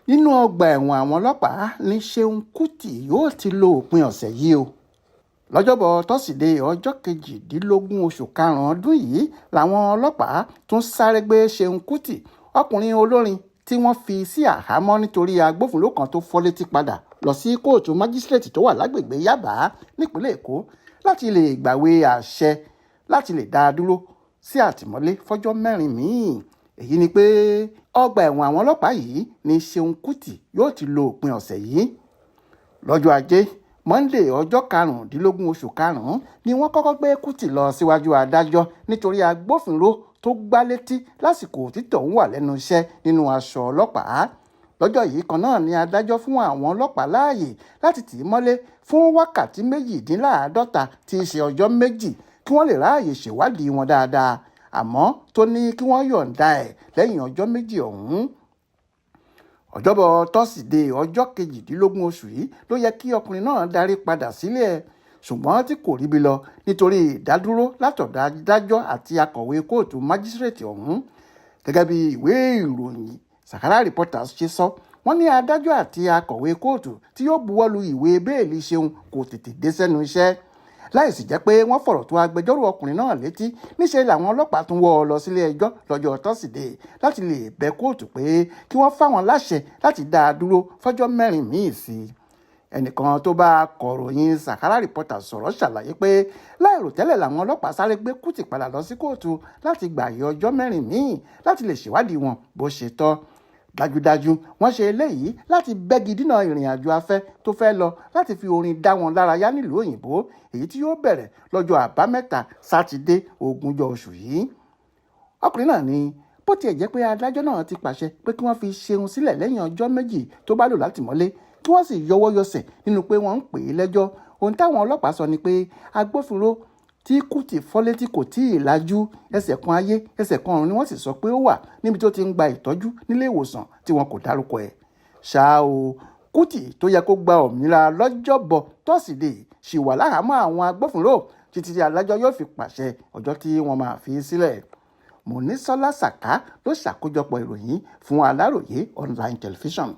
nínú ọgbà ẹ̀wọ̀n àwọn ọlọ́pàá ní Ṣeun Kuti yóò ti lo òpin ọ̀sẹ̀ yìí o. lọ́jọ́bọ̀ tọ́sídẹ̀ẹ́ ọjọ́ 18 oṣù karùn-ún ọdún yìí làwọn ọlọ́pàá tún sáré gbé Ṣeun Kuti, ọkùnrin olórin tí wọ́n fi sí àhámọ́ nítorí agbófinró kan tó fọ́ létí padà, lọ sí kóòtù májísírèètì tó wà lágbègbè Yaba nípínlẹ̀ Èkó láti lè gbàwé àṣẹ láti lè dá a dúró sí àtìmọ́lé fọ́jọ́ 4 míì. èyí ni pé ọgbà ẹ̀wọ̀n àwọn ọlọ́pàá yìí ní Ṣeun Kuti yóò ti lo òpin ọ̀sẹ̀ yìí. lọ́jọ́ ajé Monday ọjọ́ 15 oṣù karùn-ún ni wọ́n kọ́kọ́ gbé Kuti lọ síwájú adájọ́ nítorí agbófinró tó gbá létí lásìkò títọ̀ ń wà lẹ́nu iṣẹ́ nínú aṣọ ọlọ́pàá. lọ́jọ́ yìí kan náà ni adájọ́ fún àwọn ọlọ́pàá láàyè láti tì í mọ́lé fún wákàtí 48 tí í ṣe ọjọ́ 2 kí wọ́n lè ráàyè ṣèwádìí wọn dáadáa, àmọ́ tó ní kí wọ́n yọ̀ǹda ẹ̀ lẹ́yìn ọjọ́ 2 ọ̀hún. ọjọ́bọ̀ tọ́sídẹ̀ẹ́ ọjọ́ 18 oṣù yìí ló yẹ kí ọkùnrin náà darí padà sílé ẹ̀, ṣùgbọ́n tí kò ríbi lọ nítorí ìdádúró látọ̀dọ̀ adájọ́ àti akọ̀wé kóòtù májísírèètì ọ̀hún. gẹ́gẹ́ bí ìwé ìròyìn Sahara Reporters ṣe sọ, wọ́n ní adájọ́ àti akọ̀wé kóòtù tí yóò buwọ́lu ìwé bẹ́ẹ̀lì Ṣeun kò tètè dé sẹ́nu iṣẹ́. láìsí jẹ́ pé wọ́n fọ̀rọ̀ tó agbẹjọ́rò ọkùnrin náà létí, níṣẹ́ làwọn ọlọ́pàá tún wọ́ ọ lọ sílé ẹjọ́ lọ́jọ́ tọ́sídẹ̀ẹ́ láti lè bẹ̀ kóòtù pé kí wọ́n fáwọn láṣẹ láti dá a dúró fọ́jọ́ 4 míì sí i. ẹnìkan tó bá akọ̀ròyìn Sahara Reporters sọ̀rọ̀ ṣàlàyé pé láìròtẹ́lẹ̀ làwọn ọlọ́pàá sáré gbé Kuti padà lọ sí kóòtù láti gbààyè ọjọ́ 4 míì láti lè ṣèwádìí wọn bó ṣe tọ́. dájúdájú wọ́n ṣe eléyìí láti bẹ́gi dínà ìrìn àjò afẹ́ tó fẹ́ lọ láti fi orin dá wọn lárayá nílùú òyìnbó, èyí tí yóò bẹ̀rẹ̀ lọ́jọ́ àbámẹ́ta sátidé 20 oṣù yìí. ọkùnrin náà ní bó tiẹ̀ jẹ́ pé adájọ́ náà ti pàṣẹ pé kí wọ́n fi Ṣeun sílẹ̀ lẹ́yìn ọjọ́ 2 tó bá lò látìmọ́lé, kí wọ́n sì yọwọ́ yọsẹ̀ nínú pé wọ́n ń pè é lẹ́jọ́. ohun táwọn ọlọ́pàá sọ ni pé agbófinró tí Kuti fọ́ létí kò tí ì lajú, ẹsẹ̀ kan ayé ẹsẹ̀ kan ọ̀run ni wọ́n sì sọ pé ó wà níbi tó ti ń gba ìtọ́jú nílé ìwòsàn tí wọn kò dárúkọ ẹ̀. ṣá o, Kuti tó yẹ kó gba òmìnira lọ́jọ́bọ̀ tọ́sídẹ̀ẹ́ ṣì wà láhàámọ́ àwọn agbófinró títí tí adájọ́ yóò fi pàṣẹ ọjọ́ tí wọ́n máa fi sílẹ̀. Mọ́nísọ́lá Sàká ló ṣàkójọpọ̀ ìròyìn fún Aláròyé online television.